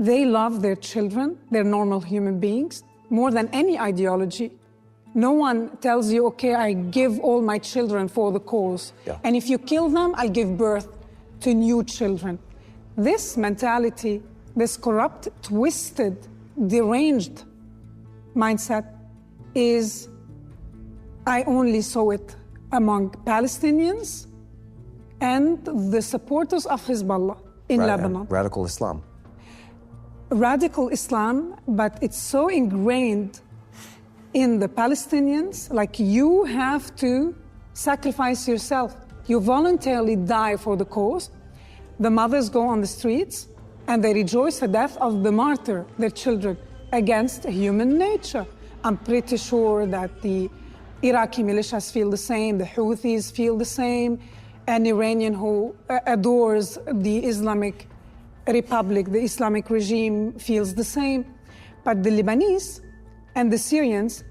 They love their children, they're normal human beings, more than any ideology. No one tells you, okay, I give all my children for the cause. Yeah. And if you kill them, I'll give birth to new children. This mentality, this corrupt, twisted, deranged mindset I only saw it among Palestinians and the supporters of Hezbollah in Lebanon. Radical Islam. Radical Islam, but it's so ingrained in the Palestinians, like you have to sacrifice yourself. You voluntarily die for the cause. The mothers go on the streets and they rejoice the death of the martyr, their children, against human nature. I'm pretty sure that the Iraqi militias feel the same, the Houthis feel the same, an Iranian who adores the Islamic Republic, the Islamic regime feels the same. But the Lebanese and the Syrians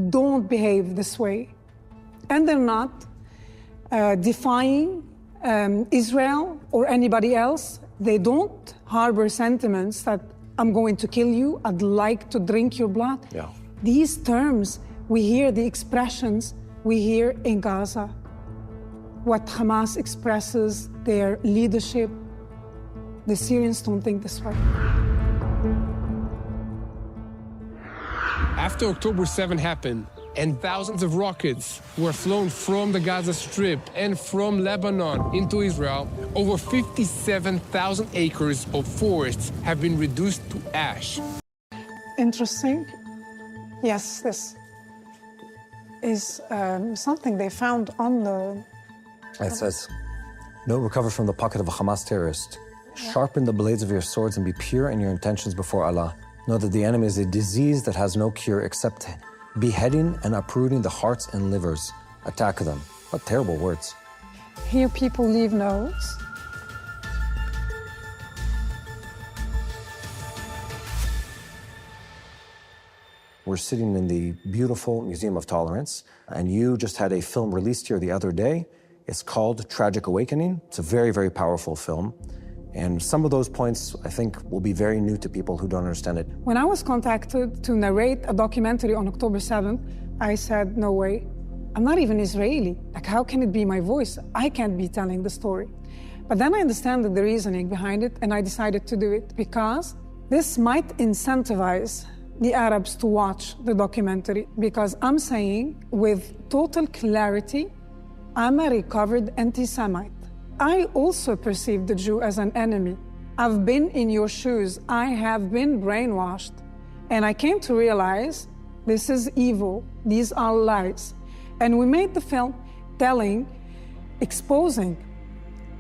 don't behave this way. And they're not defying Israel or anybody else. They don't harbor sentiments that I'm going to kill you, I'd like to drink your blood. Yeah. These terms, we hear the expressions we hear in Gaza. What Hamas expresses, their leadership, the Syrians don't think this way. After October 7 happened, and thousands of rockets were flown from the Gaza Strip and from Lebanon into Israel, over 57,000 acres of forests have been reduced to ash. Interesting. Yes, this is something they found on the... It says, "Note recovered from the pocket of a Hamas terrorist. Sharpen the blades of your swords and be pure in your intentions before Allah. Know that the enemy is a disease that has no cure except beheading and uprooting the hearts and livers. Attack them." What terrible words. Here people leave notes. We're sitting in the beautiful Museum of Tolerance, and you just had a film released here the other day. It's called Tragic Awakening. It's a very, very powerful film. And some of those points, I think, will be very new to people who don't understand it. When I was contacted to narrate a documentary on October 7th, I said, no way. I'm not even Israeli. Like, how can it be my voice? I can't be telling the story. But then I understand the reasoning behind it, and I decided to do it because this might incentivize the Arabs to watch the documentary, because I'm saying with total clarity, I'm a recovered anti-Semite. I also perceive the Jew as an enemy. I've been in your shoes. I have been brainwashed. And I came to realize this is evil. These are lies. And we made the film exposing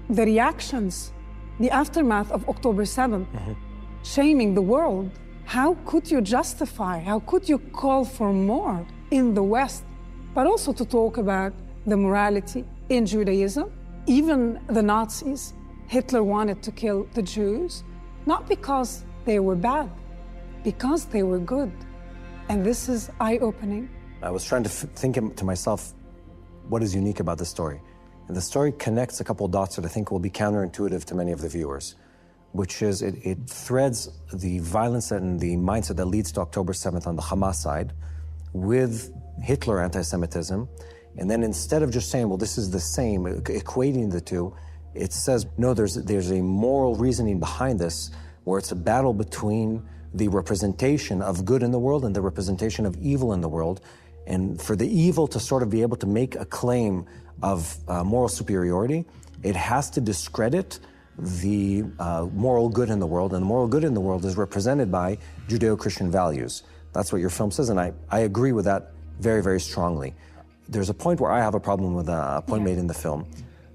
the reactions, the aftermath of October 7th, shaming the world. How could you justify, how could you call for more in the West? But also to talk about the morality in Judaism. Even the Nazis, Hitler wanted to kill the Jews, not because they were bad, because they were good. And this is eye-opening. I was trying to think to myself, what is unique about this story? And the story connects a couple dots that I think will be counterintuitive to many of the viewers, which is it threads the violence and the mindset that leads to October 7th on the Hamas side with Hitler anti-Semitism. And then instead of just saying, well, this is the same, equating the two, it says, no, there's a moral reasoning behind this, where it's a battle between the representation of good in the world and the representation of evil in the world. And for the evil to sort of be able to make a claim of moral superiority, it has to discredit the moral good in the world, and the moral good in the world is represented by Judeo-Christian values. That's what your film says, and I agree with that very, very strongly. There's a point where I have a problem with a point made in the film,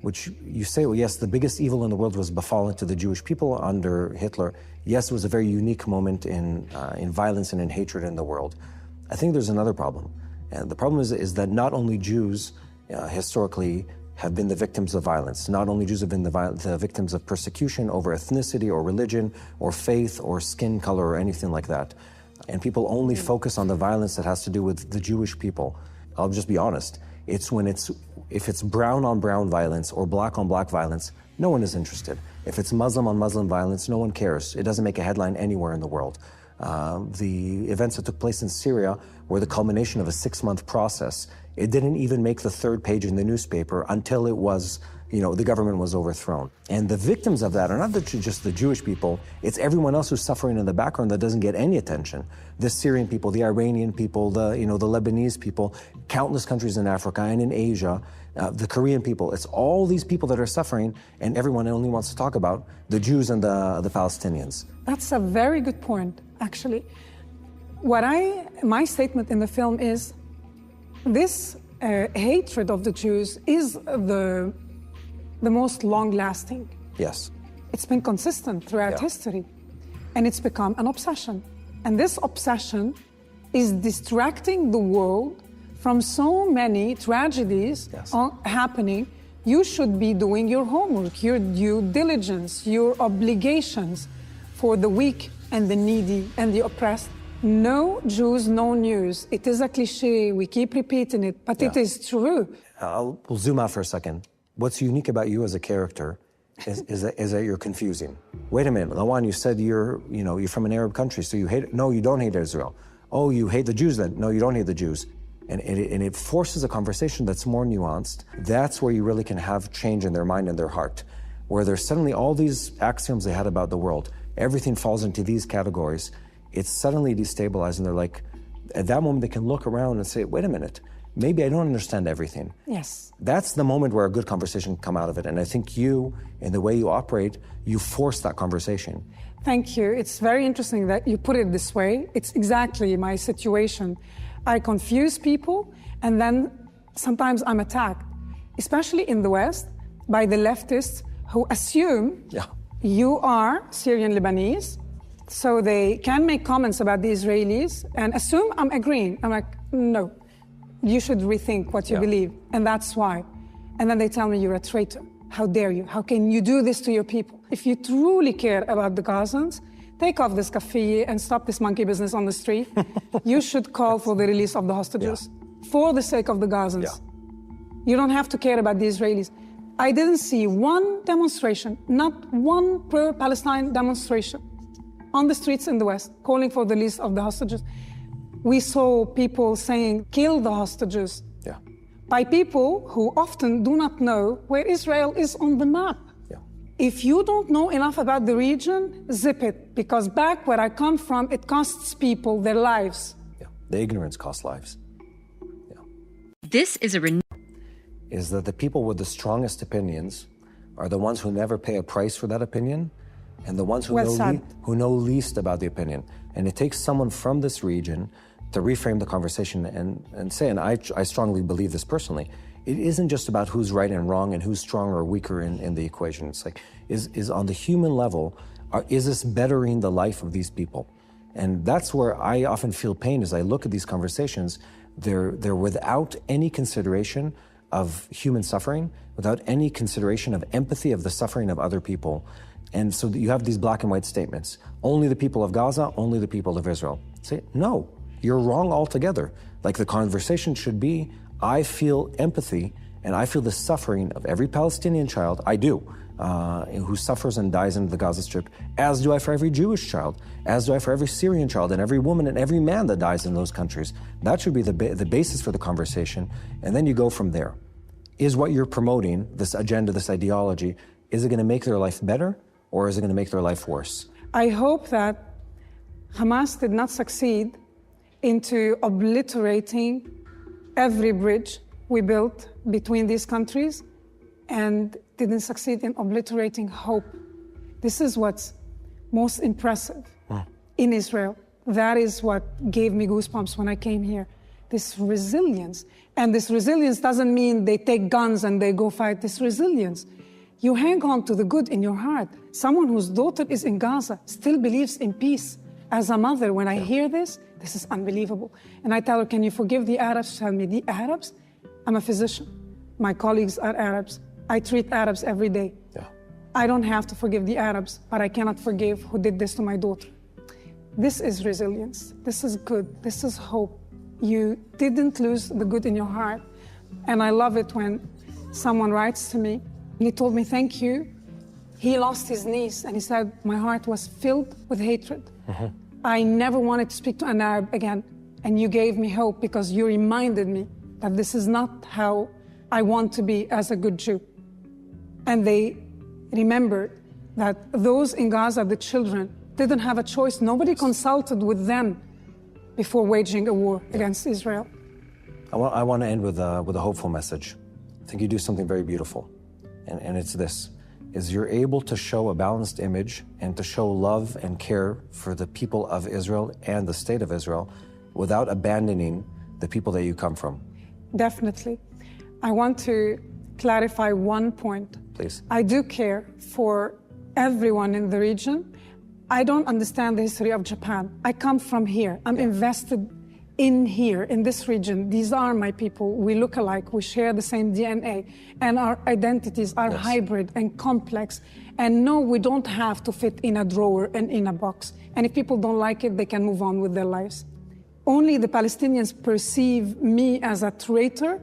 which you say, well, yes, the biggest evil in the world was befallen to the Jewish people under Hitler. Yes, it was a very unique moment in violence and in hatred in the world. I think there's another problem. And the problem is that not only Jews historically have been the victims of violence. Not only Jews have been the victims of persecution over ethnicity or religion or faith or skin color or anything like that. And people only focus on the violence that has to do with the Jewish people. I'll just be honest. If it's brown on brown violence or black on black violence, no one is interested. If it's Muslim on Muslim violence, no one cares. It doesn't make a headline anywhere in the world. The events that took place in Syria were the culmination of a 6-month process. It didn't even make the 3rd page in the newspaper until it was, the government was overthrown. And the victims of that are not just the Jewish people, it's everyone else who's suffering in the background that doesn't get any attention. The Syrian people, the Iranian people, the Lebanese people, countless countries in Africa and in Asia, the Korean people. It's all these people that are suffering, and everyone only wants to talk about the Jews and the Palestinians. That's a very good point, actually. My statement in the film is, this hatred of the Jews is the most long-lasting. Yes. It's been consistent throughout history, and it's become an obsession. And this obsession is distracting the world from so many tragedies happening. You should be doing your homework, your due diligence, your obligations for the weak and the needy and the oppressed. No Jews, no news. It is a cliche. We keep repeating it, but it is true. We'll zoom out for a second. What's unique about you as a character is that you're confusing. Wait a minute, Lawan, you said you're from an Arab country, so you hate. No, you don't hate Israel. Oh, you hate the Jews then? No, you don't hate the Jews. And it forces a conversation that's more nuanced. That's where you really can have change in their mind and their heart, where there's suddenly all these axioms they had about the world. Everything falls into these categories. It's suddenly destabilizing. They're like, at that moment, they can look around and say, wait a minute, maybe I don't understand everything. Yes. That's the moment where a good conversation can come out of it. And I think you, in the way you operate, you force that conversation. Thank you. It's very interesting that you put it this way. It's exactly my situation. I confuse people, and then sometimes I'm attacked, especially in the West, by the leftists who assume you are Syrian Lebanese, so they can make comments about the Israelis and assume I'm agreeing. I'm like, no, you should rethink what you believe, and that's why. And then they tell me you're a traitor. How dare you? How can you do this to your people? If you truly care about the Gazans, take off this kafiyeh and stop this monkey business on the street. You should call for the release of the hostages for the sake of the Gazans. You don't have to care about the Israelis. I didn't see one demonstration, not one pro-Palestine demonstration on the streets in the West calling for the release of the hostages. We saw people saying, kill the hostages, by people who often do not know where Israel is on the map. If you don't know enough about the region, zip it, because back where I come from, it costs people their lives. The ignorance costs lives. This is is that the people with the strongest opinions are the ones who never pay a price for that opinion, and the ones who know least about the opinion. And it takes someone from this region to reframe the conversation and say, and I strongly believe this personally, it isn't just about who's right and wrong and who's stronger or weaker in the equation. It's like, is on the human level, is this bettering the life of these people? And that's where I often feel pain as I look at these conversations. They're without any consideration of human suffering, without any consideration of empathy of the suffering of other people. And so you have these black and white statements. Only the people of Gaza, only the people of Israel. Say, no, you're wrong altogether. Like the conversation should be, I feel empathy and I feel the suffering of every Palestinian child, I do, who suffers and dies in the Gaza Strip, as do I for every Jewish child, as do I for every Syrian child and every woman and every man that dies in those countries. That should be the basis for the conversation, and then you go from there. Is what you're promoting, this agenda, this ideology, is it going to make their life better, or is it going to make their life worse? I hope that Hamas did not succeed into obliterating every bridge we built between these countries and didn't succeed in obliterating hope. This is what's most impressive in Israel. That is what gave me goosebumps when I came here. This resilience. And this resilience doesn't mean they take guns and they go fight. This resilience, you hang on to the good in your heart. Someone whose daughter is in Gaza still believes in peace. As a mother, when I hear this is unbelievable. And I tell her, can you forgive the Arabs? She tells me, the Arabs? I'm a physician. My colleagues are Arabs. I treat Arabs every day. I don't have to forgive the Arabs, but I cannot forgive who did this to my daughter. This is resilience. This is good. This is hope. You didn't lose the good in your heart. And I love it when someone writes to me, and he told me, thank you. He lost his niece and he said, my heart was filled with hatred. I never wanted to speak to an Arab again. And you gave me hope because you reminded me that this is not how I want to be as a good Jew. And they remembered that those in Gaza, the children, didn't have a choice. Nobody consulted with them before waging a war against Israel. I want to end with a hopeful message. I think you do something very beautiful, and it's this, is you're able to show a balanced image and to show love and care for the people of Israel and the state of Israel without abandoning the people that you come from. Definitely. I want to clarify one point. Please. I do care for everyone in the region. I don't understand the history of Japan. I come from here. I'm invested in here, in this region. These are my people. We look alike. We share the same DNA. And our identities are hybrid and complex. And no, we don't have to fit in a drawer and in a box. And if people don't like it, they can move on with their lives. Only the Palestinians perceive me as a traitor.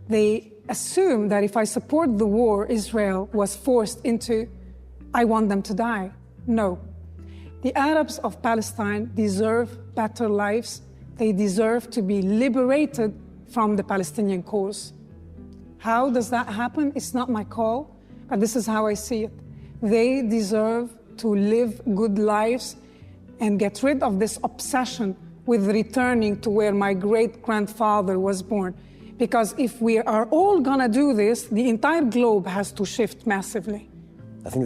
They assume that if I support the war Israel was forced into, I want them to die. No. The Arabs of Palestine deserve better lives. They deserve to be liberated from the Palestinian cause. How does that happen? It's not my call, but this is how I see it. They deserve to live good lives and get rid of this obsession with returning to where my great-grandfather was born. Because if we are all gonna do this, the entire globe has to shift massively. I think